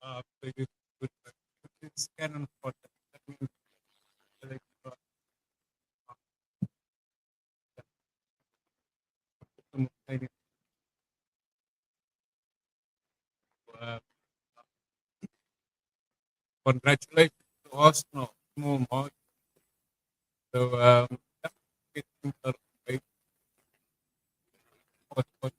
So you could scan and for that means like, uh, uh, congratulations to Arsenal. More mark. So getting the right what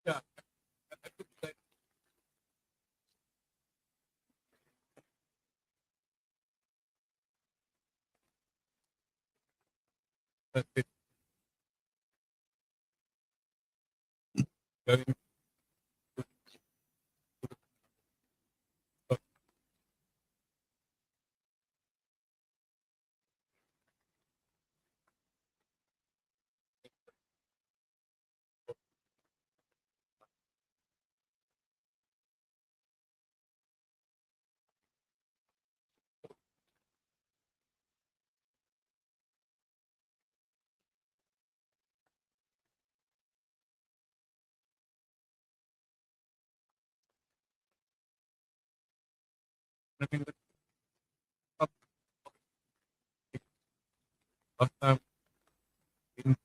yeah, I could say that it's going to I mean the top last time in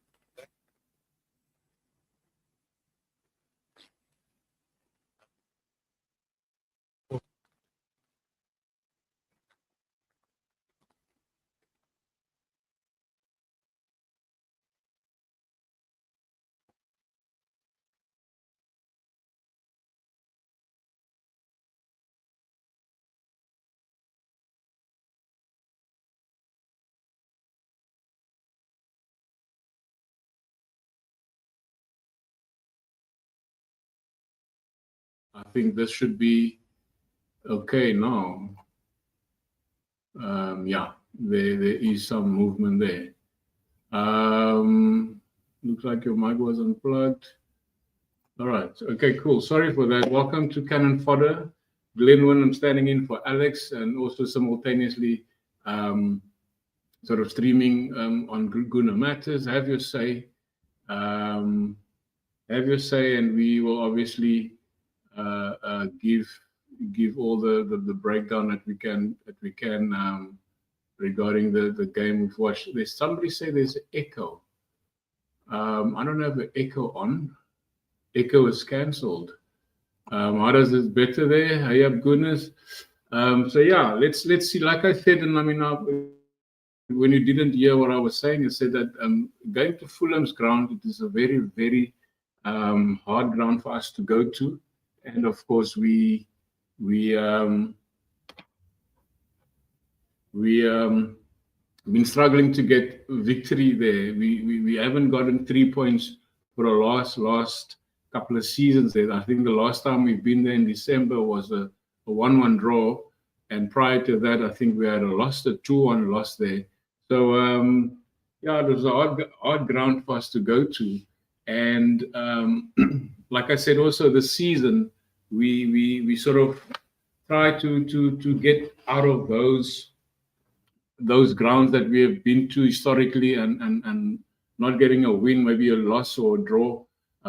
I think this should be okay now. Yeah, there is some movement there. Looks like your mic was unplugged. All right. Okay, cool. Sorry for that. Welcome to Cannon Fodder. Glenwyn, I'm standing in for Alex and also simultaneously um, sort of streaming on Guna Matters. Have your say. Um, have your say, and we will obviously give all the breakdown that we can regarding the game we've watched. There's somebody say there's echo. I don't have the echo on. Echo is cancelled. How does this better there? Hey up goodness. So yeah, let's see. Like I said, and I mean, when you didn't hear what I was saying, I said that going to Fulham's ground, it is a very very hard ground for us to go to, and of course we we been struggling to get victory there. We haven't gotten 3 points for the last couple of seasons there. I think the last time we've been there in December was a 1-1 draw, and prior to that, I think we had a 2-1 loss there. So yeah, it was a hard ground for us to go to, and like I said, also this season we sort of try to get out of those grounds that we have been to historically and not getting a win, maybe a loss or a draw.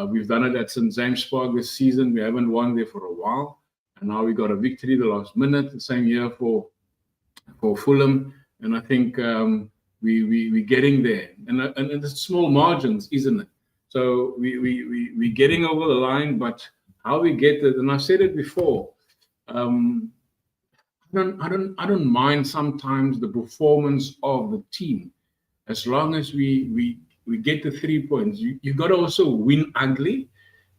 We've done it at St. James Park this season. We haven't won there for a while. And now we got a victory the last minute, the same year for Fulham. And I think we're getting there. And it's small margins, isn't it? So we're getting over the line, but how we get it, and I've said it before, um, I don't mind sometimes the performance of the team, as long as we get the 3 points. You got to also win ugly.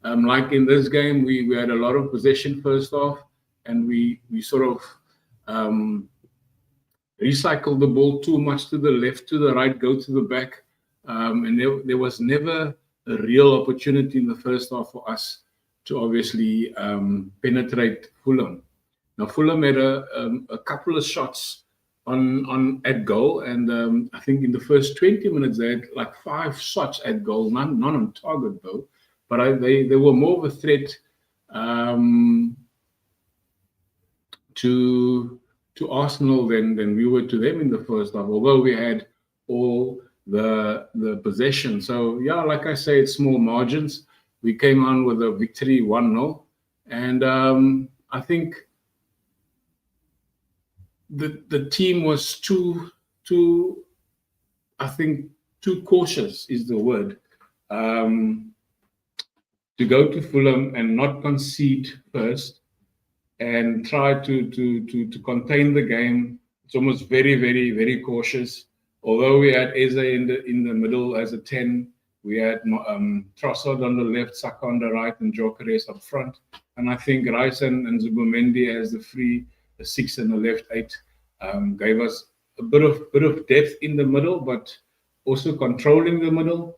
Like in this game, we had a lot of possession first off, and we sort of um, recycled the ball too much to the left, to the right, go to the back, and there was never a real opportunity in the first half for us to obviously penetrate Fulham. Now Fulham had a couple of shots on at goal, and I think in the first 20 minutes they had like 5 shots at goal, none on target though. But they were more of a threat. Um, to Arsenal than we were to them in the first half, although we had all the possession. So yeah, like I say, it's small margins. We came on with a victory 1-0, and I think the team was too I think too cautious is the word, um, to go to Fulham and not concede first and try to contain the game. It's almost very cautious. Although we had Eze in the middle as a 10, we had Trossard on the left, Saka on the right, and Gyökeres up front. And I think Rice and Zubomendi as the free, the 6 and the left 8, gave us a bit of depth in the middle, but also controlling the middle.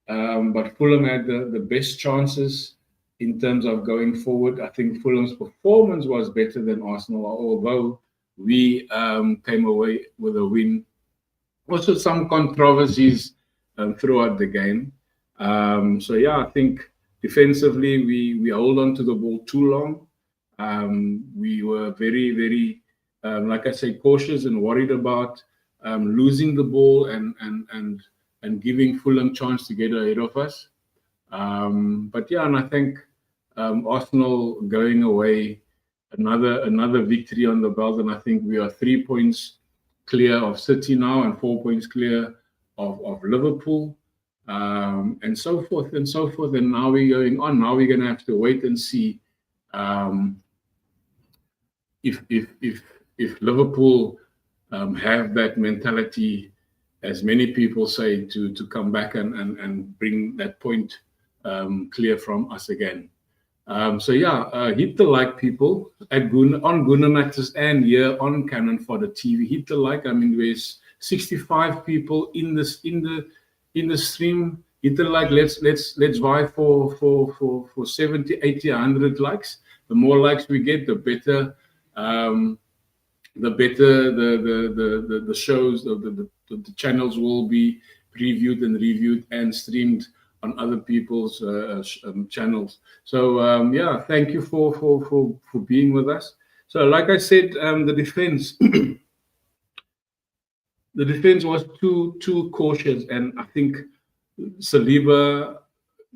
But Fulham had the best chances in terms of going forward. I think Fulham's performance was better than Arsenal, although we came away with a win. Also, some controversies throughout the game. So yeah, I think defensively we hold on to the ball too long. We were very like I say, cautious and worried about losing the ball and giving Fulham chance to get ahead of us. But yeah, and I think Arsenal going away, another victory on the belt, and I think we are 3 points clear of City now and 4 points clear of Liverpool, and so forth and so forth. And now we're going on. Now we're going to have to wait and see if Liverpool have that mentality, as many people say, to come back and bring that point clear from us again. So yeah, hit the like, people, at on Guna Matters and here on Cannon for the TV. Hit the like. I mean, there's 65 people in the stream. Hit the like. Let's vie for 70, 80, 100 likes. The more likes we get, the better. The better the shows, the channels will be previewed and reviewed and streamed on other people's channels. So yeah, thank you for being with us. So like I said, the defense the defense was too cautious, and I think Saliba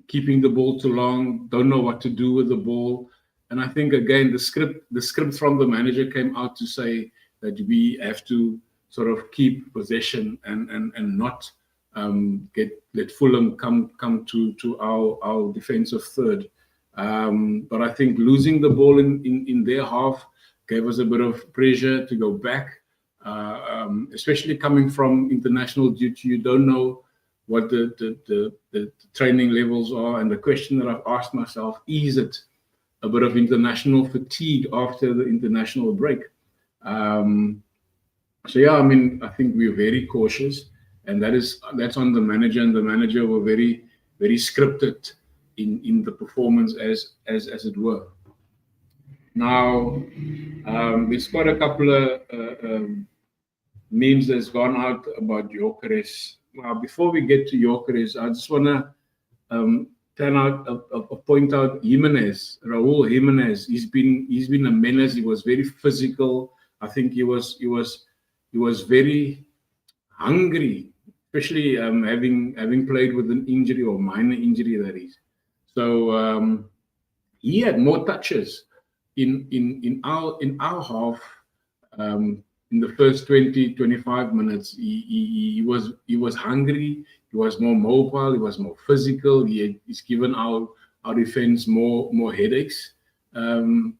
keeping the ball too long, don't know what to do with the ball. And I think again the script from the manager came out to say that we have to sort of keep possession and not let Fulham come to our defensive third. But I think losing the ball in their half gave us a bit of pressure to go back, especially coming from international duty. You don't know what the training levels are. And the question that I've asked myself, is it a bit of international fatigue after the international break? So yeah, I mean, I think we're very cautious, and that's on the manager, and the manager were very scripted in the performance as it were. Now, there's quite a couple of memes that's gone out about Gyökeres. Now, before we get to Gyökeres, I just want to point out Jimenez, Raul Jimenez. He's been a menace. He was very physical. I think he was very hungry, especially having played with an injury or minor injury, that is. So he had more touches in our half. In the first 20-25 minutes, he was hungry. He was more mobile. He was more physical. He's given our defense more headaches, and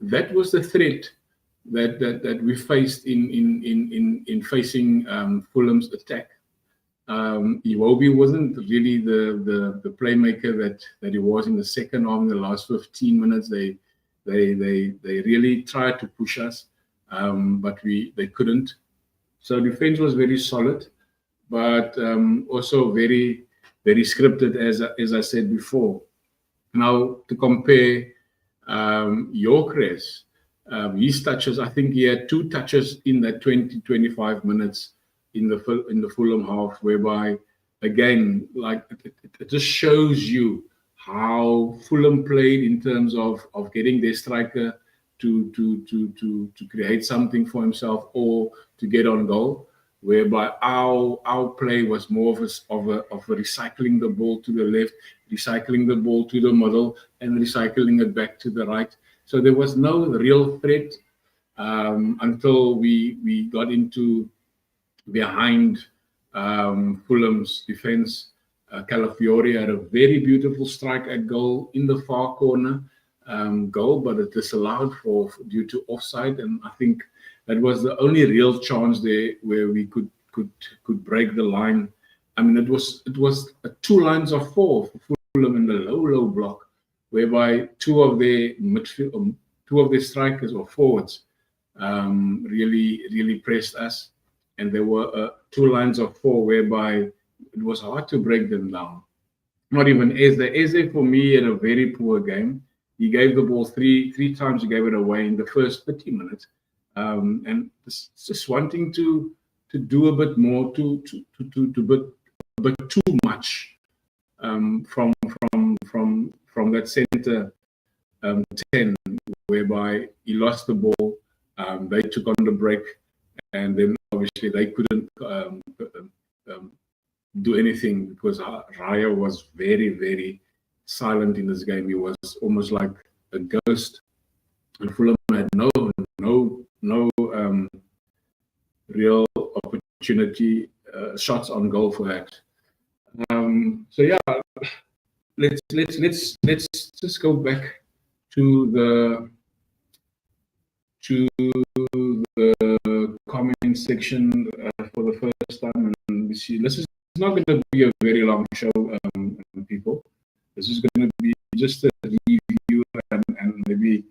that was the threat that we faced in facing Fulham's attack. Iwobi wasn't really the playmaker that he was in the second half. In the last 15 minutes, they really tried to push us, but they couldn't. So defense was very solid, but also very scripted, as I said before. Now to compare Gyökeres, his touches, I think he had 2 touches in that 20-25 minutes in the Fulham half, whereby again, like it just shows you how Fulham played in terms of getting their striker to create something for himself or to get on goal. Whereby our play was more of a recycling the ball to the left, recycling the ball to the middle, and recycling it back to the right. So there was no real threat until we got into behind Fulham's defense. Calafiori had a very beautiful strike at goal in the far corner goal, but it disallowed due to offside, and I think that was the only real chance there where we could break the line. I mean, it was 2 lines of 4 for Fulham in the low block, whereby two of their strikers or forwards really pressed us, and there were 2 lines of 4 whereby it was hard to break them down. Not even Eze. Eze for me had a very poor game. He gave the ball three times. He gave it away in the first 30 minutes. And just wanting to do a bit more, a bit too much from that center 10, whereby he lost the ball. They took on the break, and then obviously they couldn't do anything because Raya was very silent in this game. He was almost like a ghost, and Fulham had no real opportunity, shots on goal for that. So yeah, let's just go back to the comment section for the first time, and we see this is not going to be a very long show, people. This is going to be just a review and maybe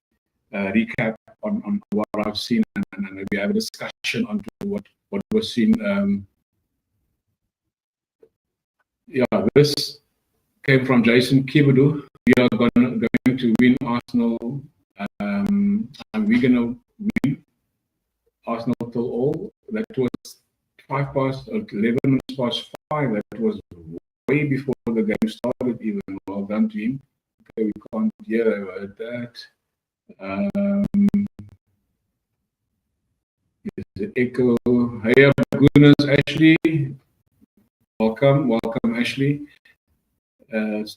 recap on what I've seen, and maybe have a discussion on what was seen. Yeah, this came from Jason Kibudu. We are going to win Arsenal, and we're going to win Arsenal till all. That was 11 minutes past 5. That was way before the game started even. Well done to him. Okay, we can't hear about that. Is it echo? Hey, goodness, Ashley. Welcome, Ashley.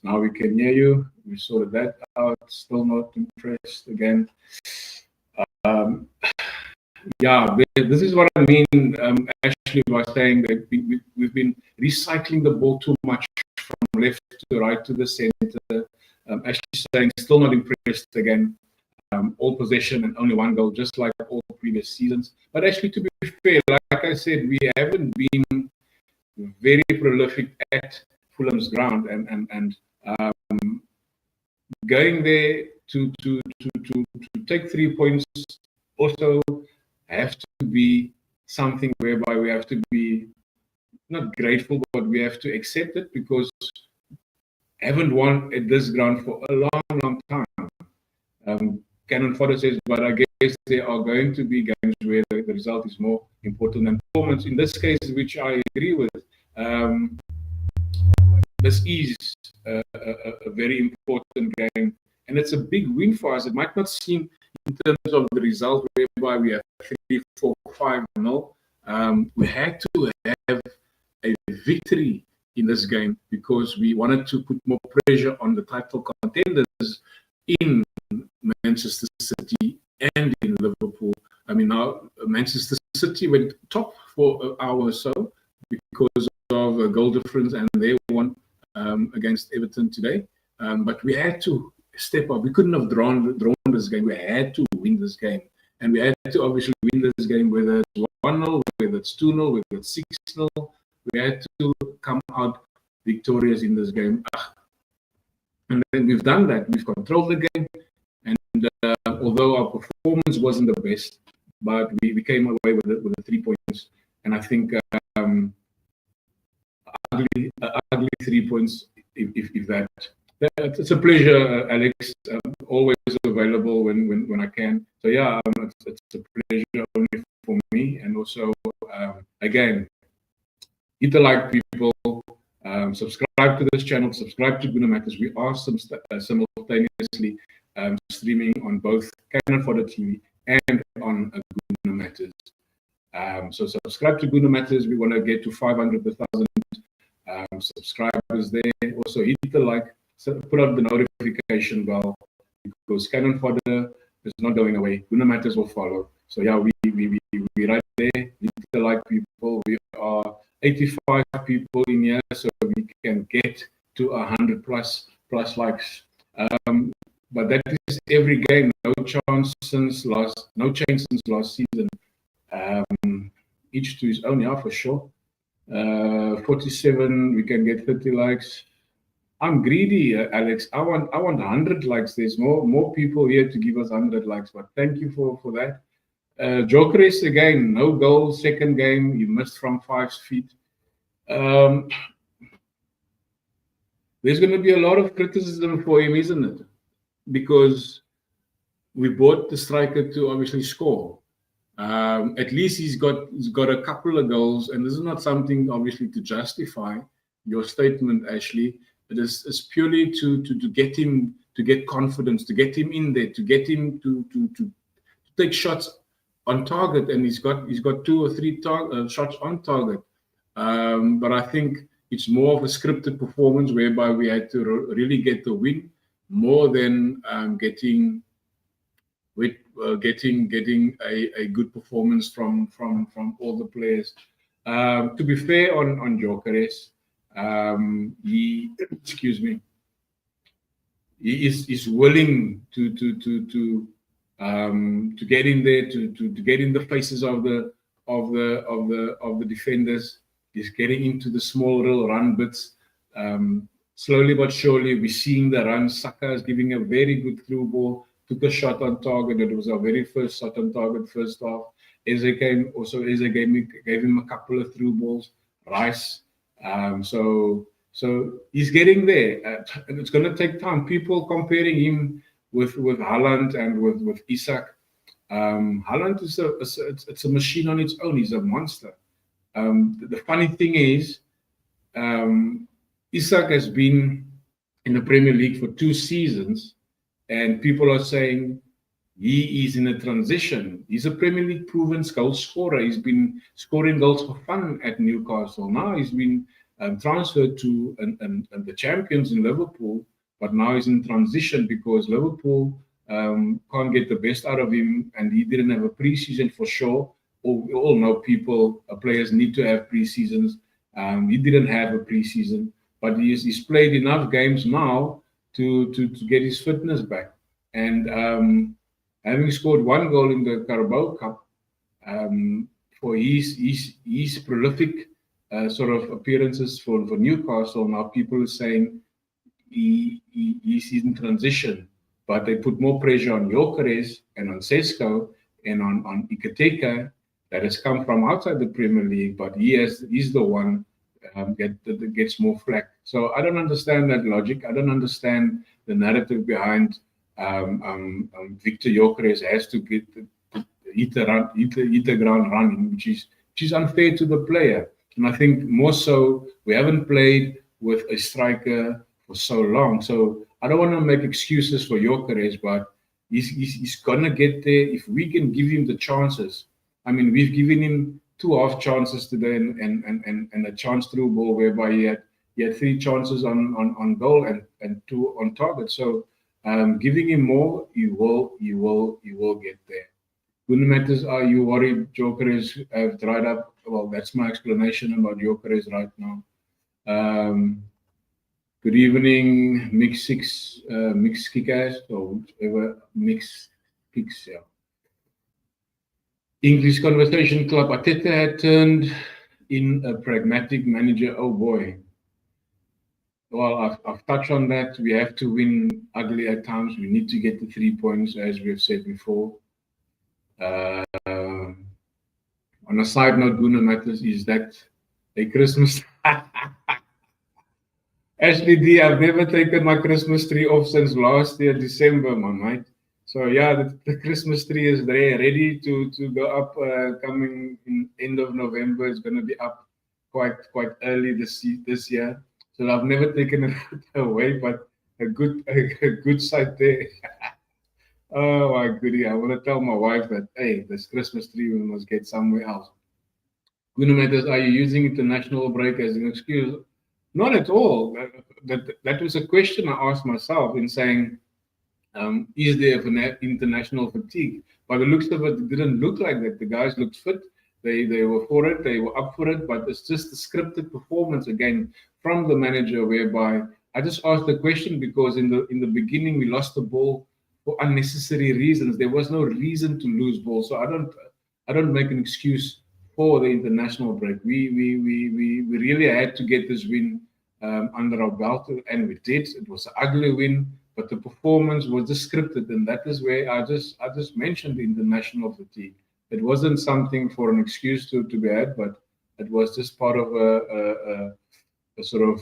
Now we can hear you. We sorted that out. Still not impressed again. Yeah, this is what I mean, Ashley, by saying that we've been recycling the ball too much from left to right to the center. Ashley saying still not impressed again. All possession and only 1 goal, just like all previous seasons. But actually, to be fair, like I said, we haven't been very prolific at Fulham's ground, and going there to take 3 points also have to be something whereby we have to be not grateful, but we have to accept it, because haven't won at this ground for a long time. Cannon Fodder says, but I guess there are going to be games where the result is more important than performance. In this case, which I agree with, this is a very important game, and it's a big win for us. It might not seem in terms of the result, whereby we have 3-4, 5-0. We had to have a victory in this game because we wanted to put more pressure on the title contenders in Manchester City and in Liverpool. I mean, now Manchester City went top for an hour or so because of a goal difference, and they won against Everton today. But we had to step up. We couldn't have drawn this game. We had to win this game, and we had to obviously win this game, whether it's 1-0, whether it's 2-0, whether it's 6-0. We had to come out victorious in this game. And then we've done that. We've controlled the game. And although our performance wasn't the best, but we came away with the 3 points. And I think ugly 3 points, if that. It's a pleasure, Alex. Always available when I can. So yeah, it's a pleasure only for me. And also, again, hit the like, people. Subscribe to this channel. Subscribe to Guna Matters. We are simultaneously streaming on both Cannon Fodder TV and on Guna Matters. So subscribe to Guna Matters. We want to get to 500,000 subscribers there. Also hit the like, put up the notification bell, because Cannon Fodder is not going away. Guna Matters will follow. So yeah, we right there. Hit the like, people. We are 85 people in here, so we can get to 100 plus likes. But that is every game. No change since last season. Each to his own, yeah, for sure. 47, we can get 30 likes. I'm greedy, Alex. I want 100 likes. There's more people here to give us 100 likes, but thank you for that. Jokeres again, no goal, second game. You missed from 5 feet. There's going to be a lot of criticism for him, isn't it? Because we bought the striker to obviously score. At least he's got a couple of goals, and this is not something obviously to justify your statement, Ashley. It is purely to get him to get confidence, to get him in there, to get him to take shots on target, and he's got 2 or 3 shots on target. But I think it's more of a scripted performance whereby we had to really get the win more than getting a good performance from all the players. To be fair on Jokeres, he is willing to get in there, to get in the faces of the defenders. He's getting into the small little run bits. Slowly but surely, we're seeing the run. Saka is giving a very good through ball. Took a shot on target. It was our very first shot on target, first half. Eze gave him a couple of through balls. Rice. So he's getting there. And it's going to take time. People comparing him with Haaland and with Isak. Haaland is it's a machine on its own. He's a monster. The funny thing is, Isak has been in the Premier League for 2 seasons, and people are saying he is in a transition. He's a Premier League proven goal scorer. He's been scoring goals for fun at Newcastle. Now he's been transferred to the champions in Liverpool, but now he's in transition because Liverpool can't get the best out of him, and he didn't have a pre-season for sure. We all know players need to have pre-seasons. He didn't have a pre-season, but he's played enough games now to get his fitness back. And having scored 1 goal in the Carabao Cup, for his prolific sort of appearances for Newcastle, now people are saying he's in transition, but they put more pressure on Jokeres and on Sesko and on Iketeka that has come from outside the Premier League, but he's the one that gets more flack. So I don't understand that logic. I don't understand the narrative behind Victor Jokeres has to hit the ground running, which is unfair to the player. And I think more so, we haven't played with a striker for so long. So I don't want to make excuses for Jokeres, but he's gonna get there if we can give him the chances. I mean, we've given him 2 half chances today and a chance through ball whereby he had 3 chances on goal and 2 on target. So giving him more, you will get there. Guna Matters, are you worried Jokeres have dried up? Well, that's my explanation about Jokeres right now. Good evening, Mix Kickers, or whatever, Mix Kicks, yeah. English Conversation Club. Arteta had turned in a pragmatic manager. Oh boy. Well, I've touched on that. We have to win ugly at times. We need to get the 3 points, as we have said before. On a side note, Guna Matters, is that a Christmas? Ashley D, I've never taken my Christmas tree off since last year, December, man, right? So yeah, the Christmas tree is there, ready to go up. Coming in end of November, it's going to be up quite early this year. So I've never taken it away, but a good sight there. Oh my goodie! I want to tell my wife that hey, this Christmas tree we must get somewhere else. Gunametas, are you using international break as an excuse? Not at all. That was a question I asked myself in saying, is there international fatigue? By the looks of it, it didn't look like that. The guys looked fit. They were for it. They were up for it. But it's just the scripted performance again from the manager, whereby I just asked the question because in the beginning we lost the ball for unnecessary reasons. There was no reason to lose ball. So I don't make an excuse for the international break. We really had to get this win under our belt, and we did. It was an ugly win, but the performance was just scripted, and that is where I just mentioned the international fatigue. It wasn't something for an excuse to be had, but it was just part of a sort of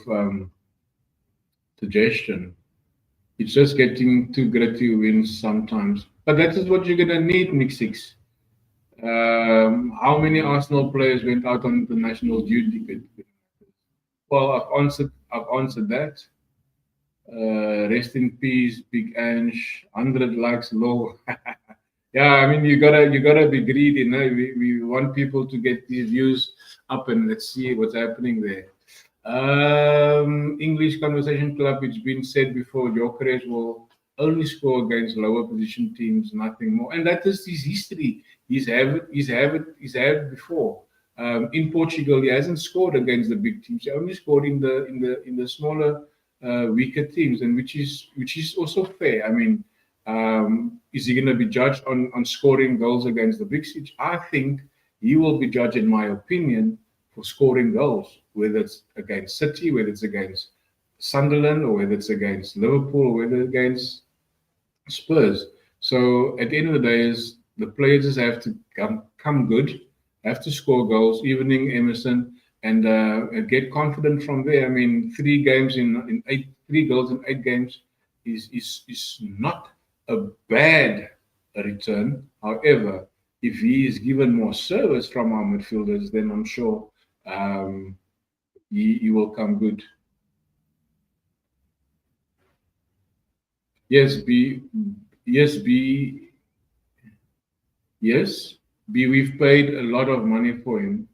suggestion. It's just getting too gritty wins sometimes, but that is what you're gonna need, Nick Six. How many Arsenal players went out on international duty? Well, I've answered that. Rest in peace, Big Ange. 100 likes low. Yeah, I mean you gotta be greedy. No, we want people to get these views up, and let's see what's happening there. English Conversation Club. It's been said before. Gyökeres will only score against lower position teams, nothing more. And that is his history. He's had it before. In Portugal, he hasn't scored against the big teams. He only scored in the smaller, weaker teams, and which is also fair. I mean, is he going to be judged on scoring goals against the big stage? I think he will be judged, in my opinion, for scoring goals, whether it's against City, whether it's against Sunderland, or whether it's against Liverpool, or whether it's against Spurs. So at the end of the day, is the players just have to come good, have to score goals, evening Emerson, and get confident from there. I mean, three goals in 8 games is not a bad return. However, if he is given more service from our midfielders, then I'm sure um, he will come good. Yes, B. Yes, B. Yes, B. We've paid a lot of money for him.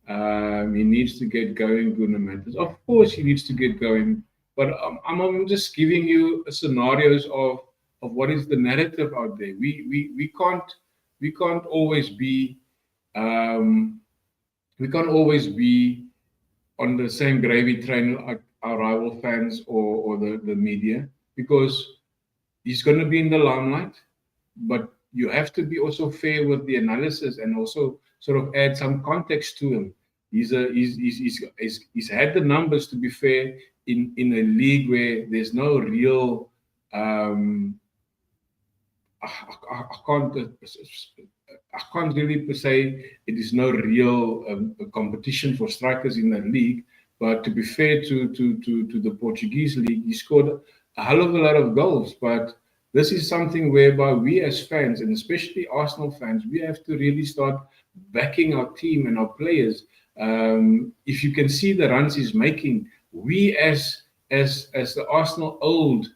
He needs to get going, Gunnar Matters. Of course, he needs to get going, but I'm just giving you scenarios of what is the narrative out there. We can't always be um, we can't always be on the same gravy train like our rival fans or the media, because he's going to be in the limelight, but you have to be also fair with the analysis and also sort of add some context to him. He's had the numbers, to be fair, in a league where there's no real I can't really per se. It is no real competition for strikers in that league. But to be fair to the Portuguese league, he scored a hell of a lot of goals. But this is something whereby we as fans, and especially Arsenal fans, we have to really start backing our team and our players. If you can see the runs he's making, we as the Arsenal old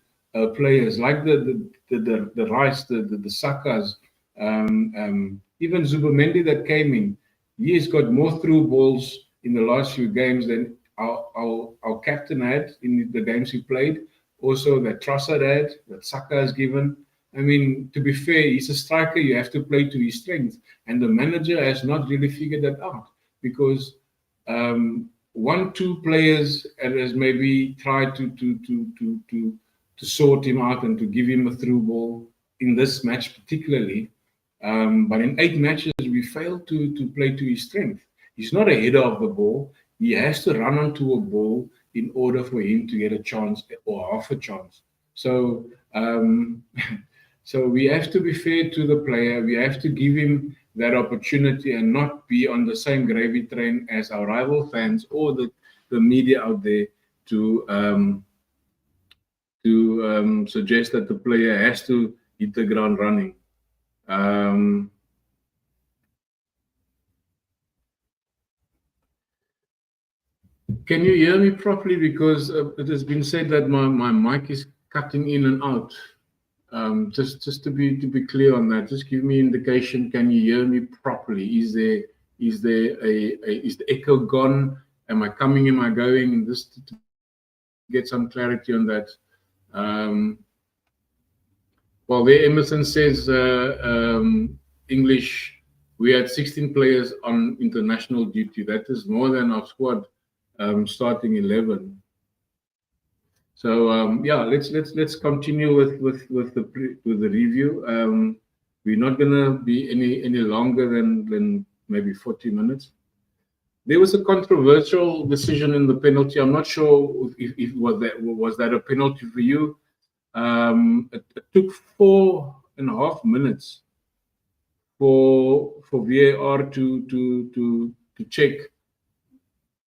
players like the Rice, the Sakas, even Zubamendi that came in, he has got more through balls in the last few games than our captain had in the games he played. Also, that Trossard had, that Saka has given. I mean, to be fair, he's a striker. You have to play to his strength, and the manager has not really figured that out, because one, two players has maybe tried to sort him out and to give him a through ball in this match particularly. But in 8 matches, we failed to play to his strength. He's not a header of the ball. He has to run onto a ball in order for him to get a chance or half a chance. So, so we have to be fair to the player. We have to give him that opportunity and not be on the same gravy train as our rival fans or the media out there to suggest that the player has to hit the ground running. Um, can you hear me properly? Because it has been said that my mic is cutting in and out. Just to be clear on that, just give me indication. Can you hear me properly? Is the echo gone? Am I coming? Am I going? And just to get some clarity on that. Well, there Emerson says English. We had 16 players on international duty. That is more than our squad starting 11. So yeah, let's continue with the review. We're not gonna be any longer than maybe 40 minutes. There was a controversial decision in the penalty. I'm not sure if was that a penalty for you. It took 4.5 minutes for VAR to check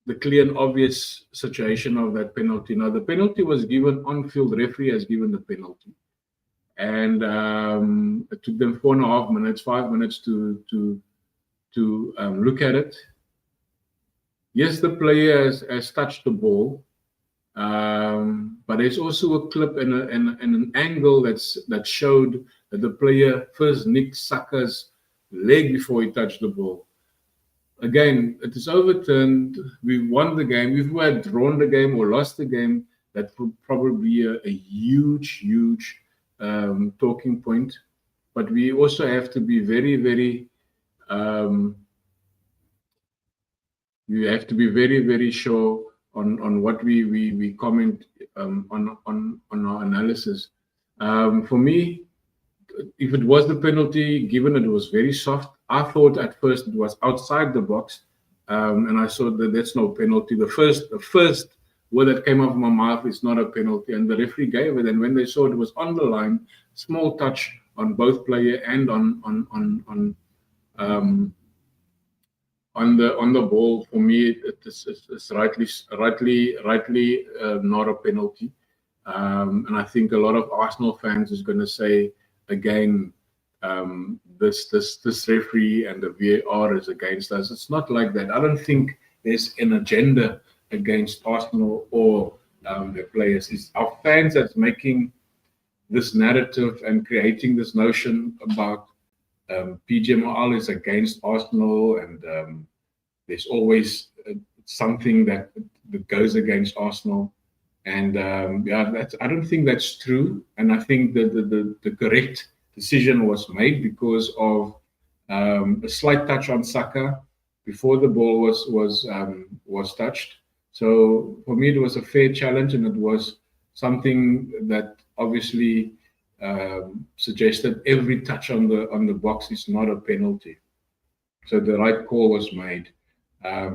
the clear and obvious situation of that penalty. Now, the penalty was given on-field. Referee has given the penalty, and it took them 4.5 minutes, 5 minutes to look at it. Yes, the player has touched the ball, but there's also a clip and an angle that showed that the player first nicked Saka's leg before he touched the ball. Again, it is overturned. We won the game. If we had drawn the game or lost the game, that would probably be a huge talking point. But we also have to be very very sure on what we comment on our analysis. For me, if it was the penalty, given that it was very soft, I thought at first it was outside the box, and I saw that that's no penalty. The first word that came out of my mouth is not a penalty, and the referee gave it. And when they saw it was on the line, small touch on both player and on the ball, for me, it's rightly not a penalty. And I think a lot of Arsenal fans is going to say again, this referee and the VAR is against us. It's not like that. I don't think there's an agenda against Arsenal or their players. It's our fans that's making this narrative and creating this notion about PGMOL is against Arsenal, and there's always something that goes against Arsenal. And yeah, I don't think that's true. And I think that the correct decision was made because of a slight touch on Saka before the ball was touched. So for me, it was a fair challenge, and it was something that obviously suggested every touch on the box is not a penalty. So the right call was made.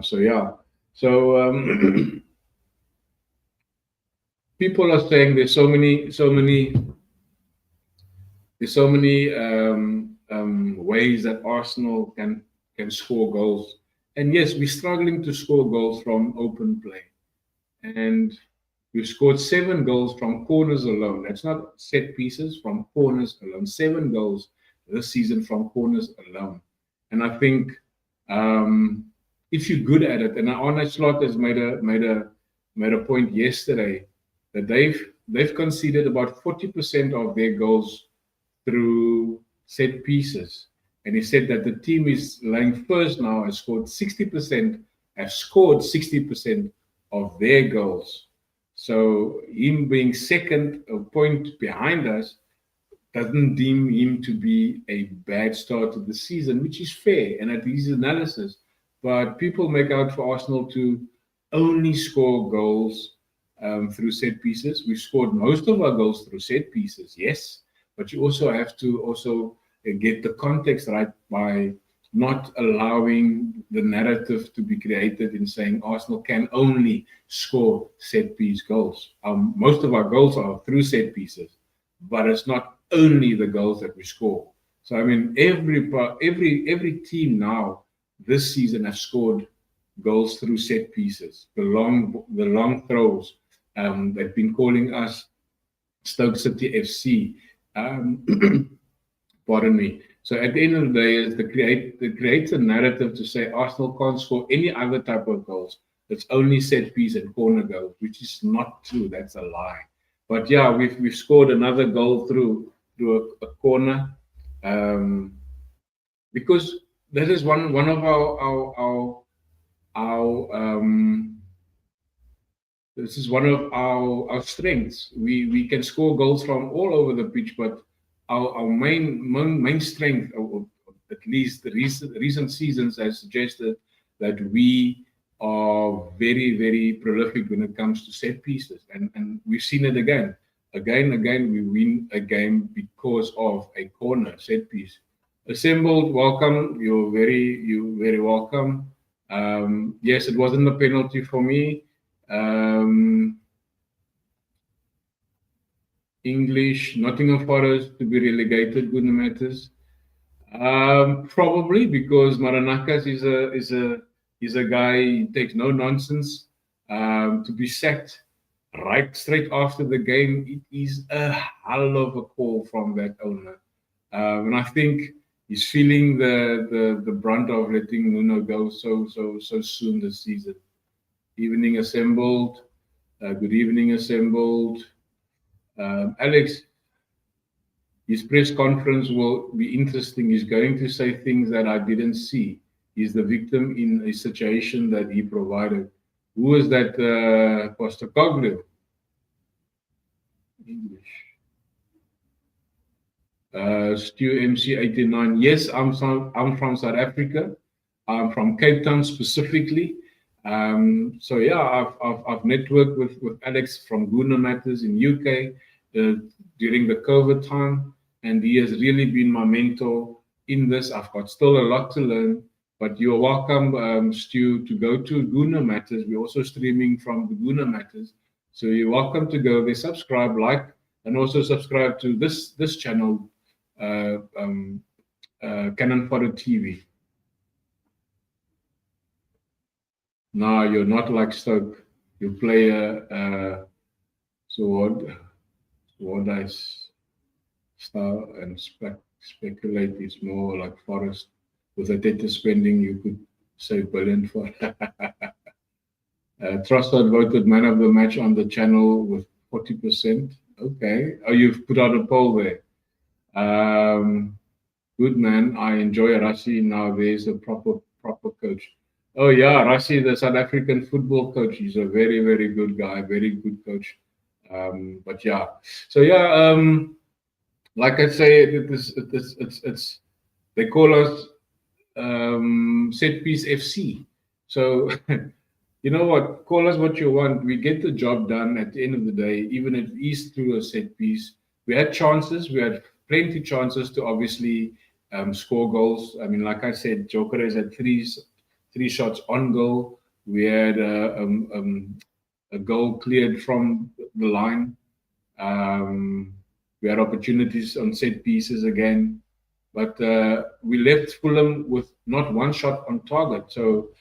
So yeah. So people are saying there's so many ways that Arsenal can score goals. And yes, we're struggling to score goals from open play. And we've scored 7 goals from corners alone. That's not set pieces, from corners alone. 7 goals this season from corners alone. And I think if you're good at it, and Arne Slot has made a point yesterday that they've conceded about 40% of their goals through set pieces. And he said that the team is lying first now, has scored 60% of their goals. So him being second, a point behind us, doesn't deem him to be a bad start to the season, which is fair, and at his analysis. But people make out for Arsenal to only score goals through set pieces. We've scored most of our goals through set pieces, yes, but you also have to get the context right by not allowing the narrative to be created in saying Arsenal can only score set piece goals. Most of our goals are through set pieces, but it's not only the goals that we score. So I mean, every team now this season have scored goals through set pieces. The long throws. They've been calling us Stoke City FC. Pardon me. So at the end of the day, is it creates a narrative to say Arsenal can't score any other type of goals. It's only set piece and corner goals, which is not true. That's a lie. But yeah, we've scored another goal through through a corner, because that is one of our this is one of our strengths. We can score goals from all over the pitch, but our main strength, or at least the recent seasons, has suggested that we are very prolific when it comes to set pieces, and we've seen it again. Again, we win a game because of a corner set piece. Assembled, welcome. You very welcome. Yes, it wasn't a penalty for me. Um, English, Nottingham Forest to be relegated, good matters. Probably because Maranakas is a guy, he takes no nonsense. To be sacked right straight after the game, it is a hell of a call from that owner. And I think he's feeling the brunt of letting Nuno go so soon this season. Evening assembled. Good evening assembled. Alex, his press conference will be interesting. He's going to say things that I didn't see. He's the victim in a situation that he provided. Who is that? Postecoglou? English. Stu MC89. Yes, I'm from South Africa. I'm from Cape Town specifically. So yeah, I've networked with Alex from Guna Matters in UK during the COVID time, and he has really been my mentor in this. I've got still a lot to learn, but you're welcome, Stu, to go to Guna Matters. We're also streaming from the Guna Matters, so you're welcome to go there, subscribe, like, and also subscribe to this channel, Cannon Fodder TV. No, you're not like Stoke. You play sword dice style, and speculate is more like Forest. With a data spending, you could say billion for. Trossard voted man of the match on the channel with 40%. Okay. Oh, you've put out a poll there. Good man. I enjoy Rassi. Now there's a proper coach. Oh yeah, Rassi, the South African football coach. He's a very good guy, very good coach. But yeah, so yeah, like I say, it's they call us set piece FC. So you know what? Call us what you want. We get the job done at the end of the day, even if it is through a set piece. We had chances. We had plenty chances to obviously score goals. I mean, like I said, Joker has had three shots on goal. We had a goal cleared from the line. We had opportunities on set pieces again, but we left Fulham with not one shot on target. So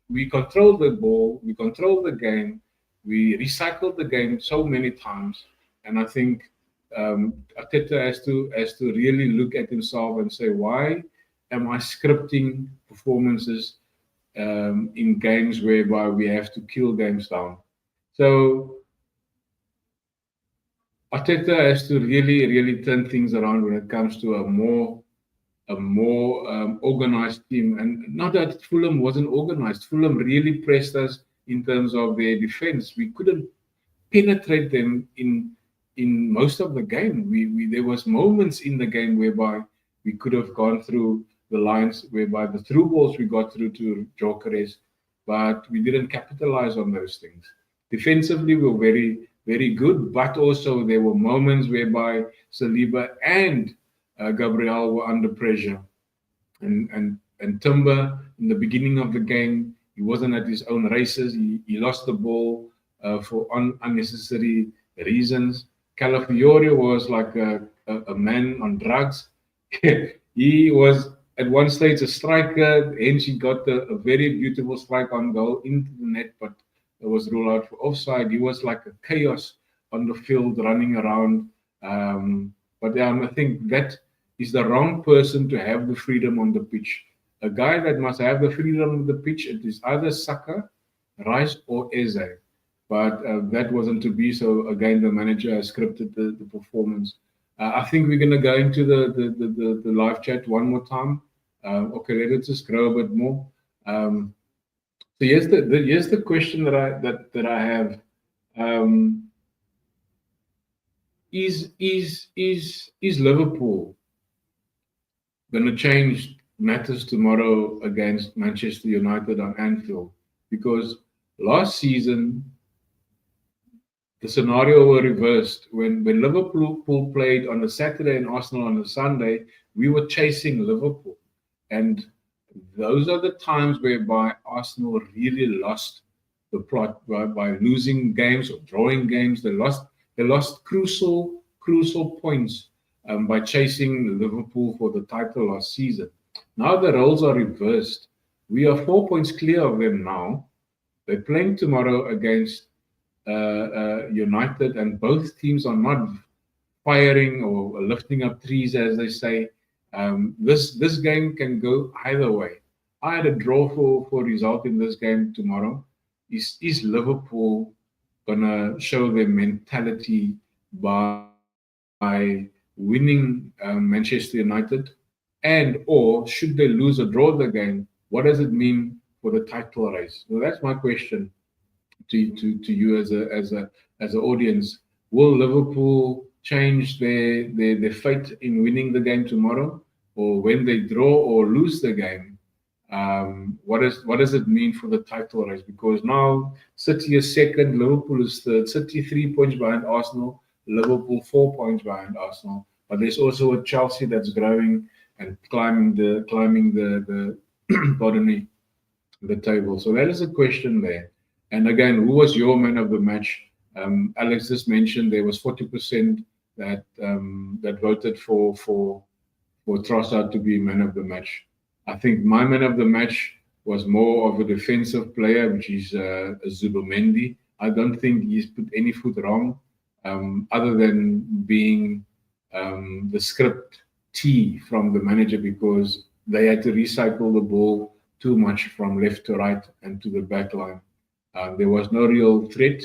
we controlled the ball, we controlled the game, we recycled the game so many times, and I think Arteta has to really look at himself and say, why am I scripting performances in games whereby we have to kill games down? So Arteta has to really turn things around when it comes to a more organized team. And not that Fulham wasn't organized. Fulham really pressed us in terms of their defense. We couldn't penetrate them in most of the game. There was moments in the game whereby we could have gone through the lines, whereby the through balls we got through to Jokeres, but we didn't capitalize on those things. Defensively, we were very good, but also there were moments whereby Saliba and Gabriel were under pressure, and Timber in the beginning of the game, he wasn't at his own races. He lost the ball for unnecessary reasons. Calafiore was like a man on drugs. He was at one stage a striker, and he got a very beautiful strike on goal into the net, but it was ruled out for offside. He was like a chaos on the field, running around. But I think that is the wrong person to have the freedom on the pitch. A guy that must have the freedom on the pitch, it is either Saka, Rice, or Eze. But that wasn't to be. So again, the manager has scripted the performance. I think we're going to go into the live chat one more time. Okay, let's just grow a bit more. Um, so here's the question that I have. Um, is Liverpool going to change matters tomorrow against Manchester United on Anfield? Because last season the scenario were reversed. When Liverpool played on a Saturday and Arsenal on a Sunday, we were chasing Liverpool. And those are the times whereby Arsenal really lost the plot by losing games or drawing games. They lost crucial points by chasing Liverpool for the title last season. Now the roles are reversed. We are 4 points clear of them now. They're playing tomorrow against United, and both teams are not firing or lifting up trees, as they say. This game can go either way. I had a draw for result in this game tomorrow. Is Liverpool gonna show their mentality by winning Manchester United, and or should they lose or draw the game? What does it mean for the title race? So that's my question to you as an audience. Will Liverpool change their fate in winning the game tomorrow, or when they draw or lose the game? What does it mean for the title race? Because now City is second, Liverpool is third. City 3 points behind Arsenal, Liverpool 4 points behind Arsenal. But there's also a Chelsea that's growing and climbing the pardon me, the table. So that is a question there. And again, who was your man of the match? Alex just mentioned there was 40% that voted for Trossard to be man of the match. I think my man of the match was more of a defensive player, which is Zubomendi. I don't think he's put any foot wrong, other than being the script T from the manager because they had to recycle the ball too much from left to right and to the back line. There was no real threat.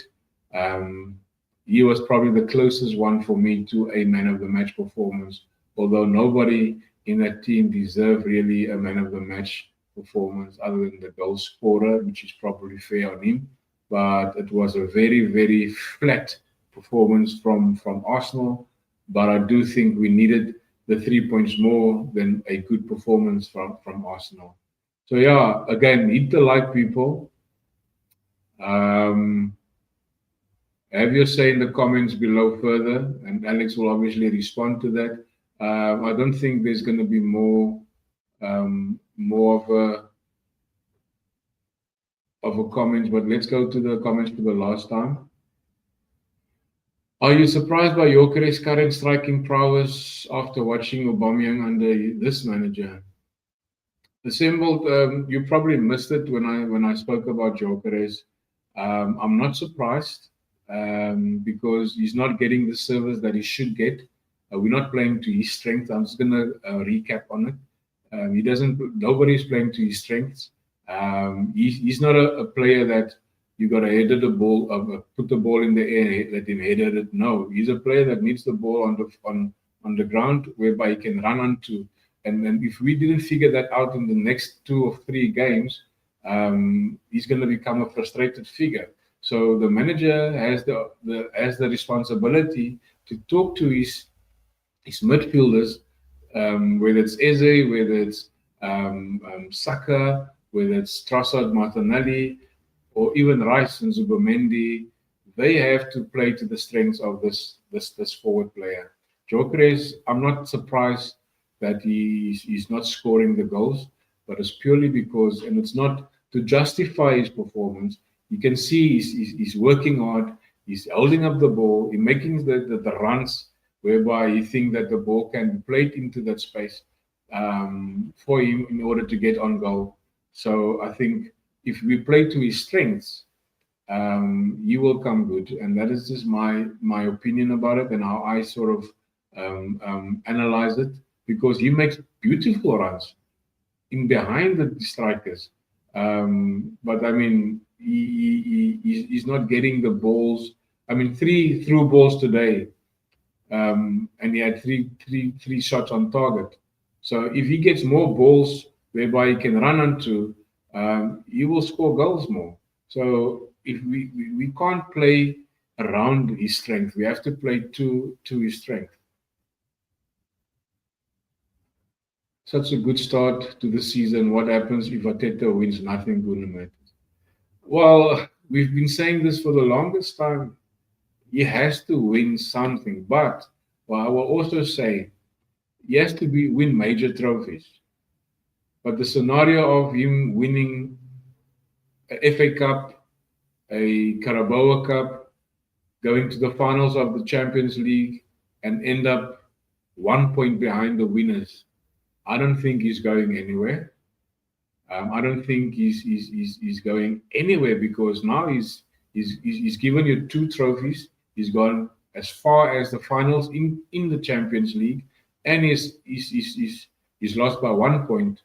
Um, he was probably the closest one for me to a man of the match performance, although nobody in that team deserved really a man of the match performance other than the goal scorer, which is probably fair on him. But it was a very, very flat performance from Arsenal. But I do think we needed the 3 points more than a good performance from Arsenal. So yeah, again, hit the like, people. Um, have your say in the comments below further, and Alex will obviously respond to that. I don't think there's going to be more of a comments, but let's go to the comments for the last time. Are you surprised by Gyökeres' current striking prowess after watching Aubameyang under this manager? Assembled, you probably missed it when I spoke about Gyökeres. I'm not surprised because he's not getting the service that he should get. We're not playing to his strength. I'm just gonna recap on it. He doesn't. Nobody's playing to his strengths. He's not a player that you got to header the ball, put the ball in the air, let him header it. No, he's a player that needs the ball on the ground whereby he can run onto. And then if we didn't figure that out in the next 2 or 3 games, he's going to become a frustrated figure. So the manager has the responsibility to talk to his midfielders, whether it's Eze, whether it's Saka, whether it's Trossard, Martinelli, or even Rice and Zubomendi. They have to play to the strengths of this forward player. Gyökeres, I'm not surprised that he's not scoring the goals, but it's purely because, and it's not to justify his performance. You can see he's working hard, he's holding up the ball, he's making the runs whereby he thinks that the ball can be played into that space for him in order to get on goal. So I think if we play to his strengths, he will come good. And that is just my opinion about it and how I sort of analyze it, because he makes beautiful runs in behind the strikers. But I mean, he's not getting the balls. I mean, 3 through balls today. and he had three shots on target. So if he gets more balls whereby he can run onto, he will score goals more. So if we can't play around his strength, we have to play to his strength. Such a good start to the season. What happens if Ateta wins? Nothing good matters. Well, we've been saying this for the longest time. He has to win something, but well, I will also say he has to win major trophies. But the scenario of him winning a FA Cup, a Carabao Cup, going to the finals of the Champions League, and end up 1 point behind the winners, I don't think he's going anywhere. I don't think he's going anywhere because now he's given you two trophies. He's gone as far as the finals in the Champions League, and he's lost by 1 point.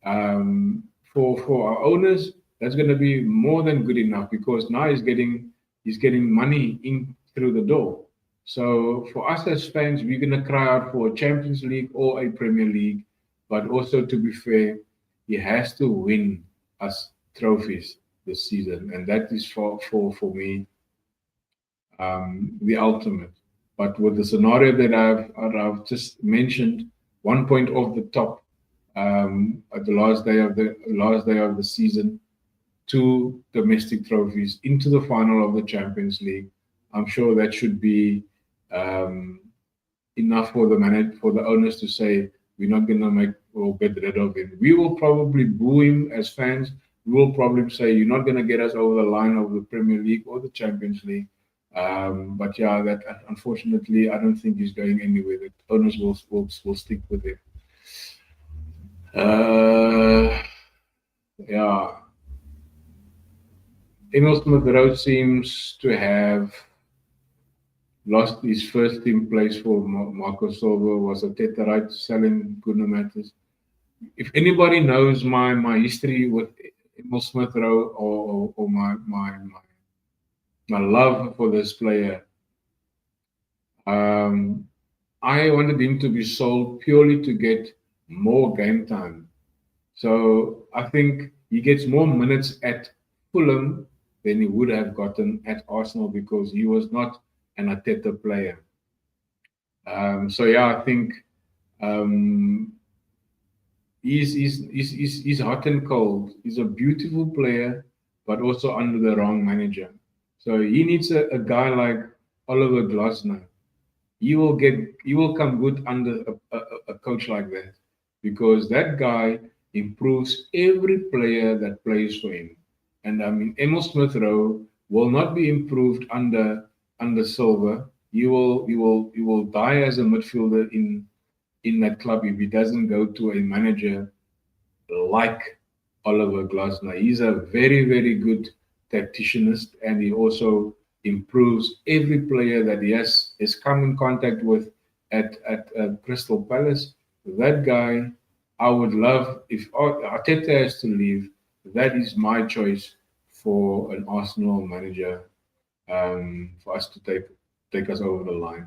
For our owners, that's going to be more than good enough because now he's getting money in through the door. So for us as fans, we're going to cry out for a Champions League or a Premier League, but also to be fair, he has to win us trophies this season, and that is for me the ultimate. But with the scenario that I've just mentioned, 1 point off the top at the last day of the season, two domestic trophies into the final of the Champions League. I'm sure that should be um, enough for the owners to say we're not going to make or get rid of him. We will probably boo him as fans. We will probably say you're not going to get us over the line of the Premier League or the Champions League. But yeah, that unfortunately I don't think he's going anywhere. The owners will stick with him. Uh, yeah, Emil Smith Rowe seems to have lost his first team place for Marco Silva. Was Ateta right to sell him? Goodness matters. If anybody knows my history with Emil Smith Rowe or my love for this player, um, I wanted him to be sold purely to get more game time. So I think he gets more minutes at Fulham than he would have gotten at Arsenal because he was not an Ateta player. So yeah, I think um, he's hot and cold. He's a beautiful player, but also under the wrong manager. So he needs a guy like Oliver Glasner. He will come good under a coach like that because that guy improves every player that plays for him. And I mean, Emil Smith Rowe will not be improved under Silver. He will die as a midfielder in that club if he doesn't go to a manager like Oliver Glasner. He's a very, very good tacticianist, and he also improves every player that he has come in contact with at Crystal Palace. That guy, I would love if Arteta has to leave. That is my choice for an Arsenal manager for us to take us over the line.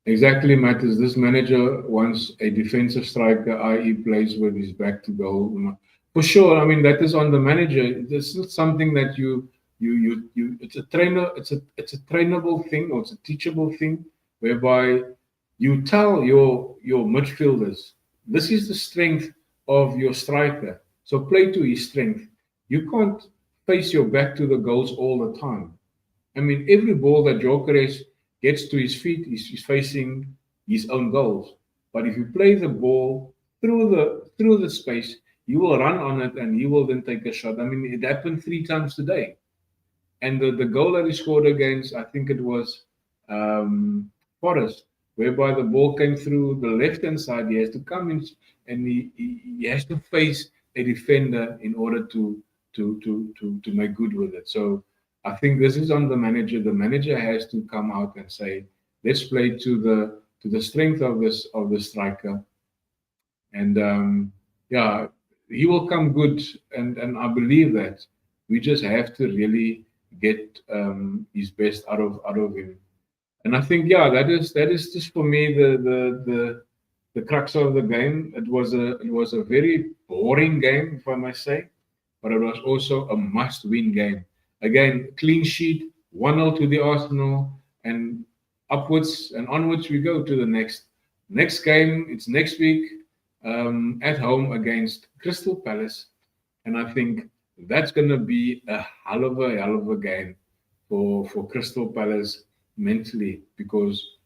Exactly matters. This manager wants a defensive striker, i.e., plays with his back to goal. For sure, I mean that is on the manager. This is something that you. It's a trainer. It's a trainable thing or it's a teachable thing, whereby you tell your midfielders this is the strength of your striker. So play to his strength. You can't face your back to the goals all the time. I mean, every ball that Gyökeres gets to his feet, he's facing his own goals. But if you play the ball through the space, you will run on it and he will then take a shot. I mean, it happened 3 times today. And the goal that he scored against, I think it was Forest, whereby the ball came through the left hand side. He has to come in and he has to face a defender in order to make good with it. So I think this is on the manager. The manager has to come out and say, let's play to the strength of the striker, and yeah, he will come good, and I believe that we just have to really get his best out of him. And I think, yeah, that is just for me the crux of the game. It was a very boring game, if I may say, but it was also a must-win game. Again, clean sheet, 1-0 to the Arsenal, and upwards and onwards we go to the next game. It's next week, at home against Crystal Palace, and I think that's going to be a hell of a game for Crystal Palace mentally, because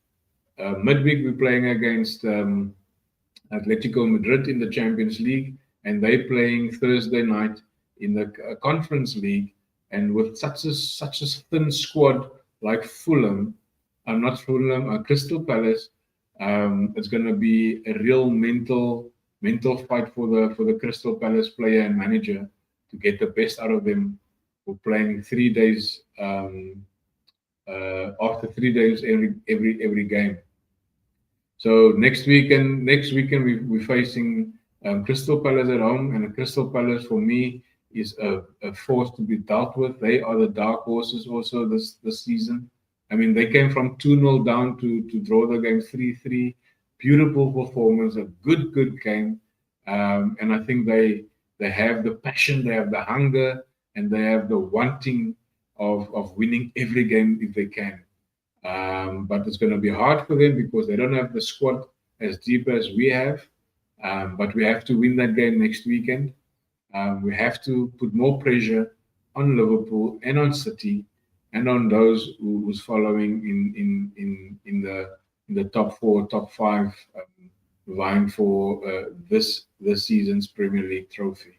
midweek we're playing against Atletico Madrid in the Champions League, and they're playing Thursday night in the Conference League. And with such a thin squad like Fulham, not Fulham, Crystal Palace, it's going to be a real mental fight for the Crystal Palace player and manager to get the best out of them. For playing 3 days, after 3 days every game. So next weekend we're facing Crystal Palace at home, and Crystal Palace for me is a force to be dealt with. They are the dark horses also this season. I mean, they came from 2-0 down to draw the game 3-3. Beautiful performance, a good game, and I think they have the passion, they have the hunger, and they have the wanting of winning every game if they can. But it's going to be hard for them because they don't have the squad as deep as we have. But we have to win that game next weekend. We have to put more pressure on Liverpool and on City and on those who's following in the top four, top five, vying for this season's Premier League trophy.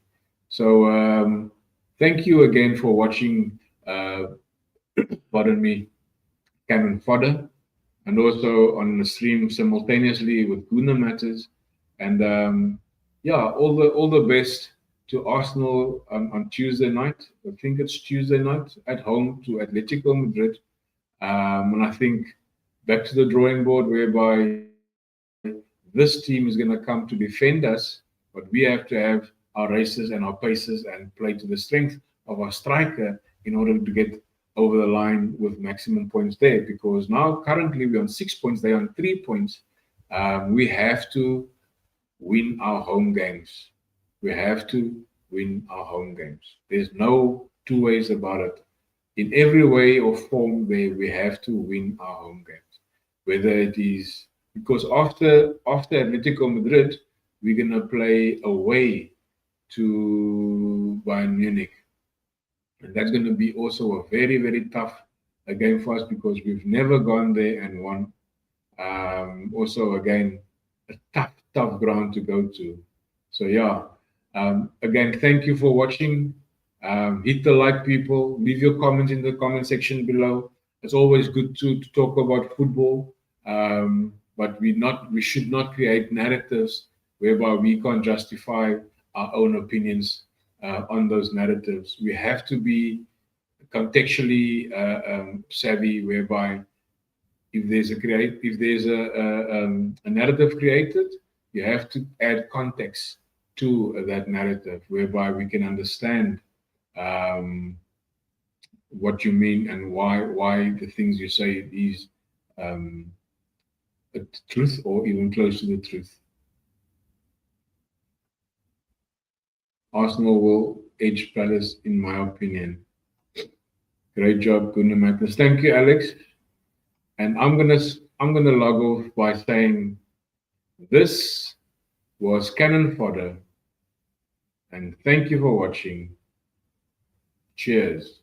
So thank you again for watching. Pardon me, Cannon Fodder, and also on the stream simultaneously with Guna Matters. And yeah, all the best to Arsenal on Tuesday night. I think it's Tuesday night at home to Atletico Madrid. And I think back to the drawing board, whereby this team is going to come to defend us, but we have to have our races and our paces and play to the strength of our striker in order to get over the line with maximum points there. Because now currently we're on 6 points, they're on 3 points. We have to win our home games. We have to win our home games. There's no two ways about it. In every way or form, we have to win our home games. Whether it is because after Atletico Madrid, we're gonna play away to Bayern Munich, and that's going to be also a very tough game for us because we've never gone there and won. Also, again, a tough ground to go to. So yeah, again, thank you for watching. Hit the like, people. Leave your comments in the comment section below. It's always good to talk about football, but we should not create narratives whereby we can't justify our own opinions on those narratives. We have to be contextually savvy, whereby if there's a narrative created, you have to add context to that narrative, whereby we can understand what you mean and why the things you say is the truth or even close to the truth. Arsenal will edge Palace, in my opinion. Great job, Gunnar Magnus. Thank you, Alex. And I'm gonna log off by saying this was Cannon Fodder, and thank you for watching. Cheers.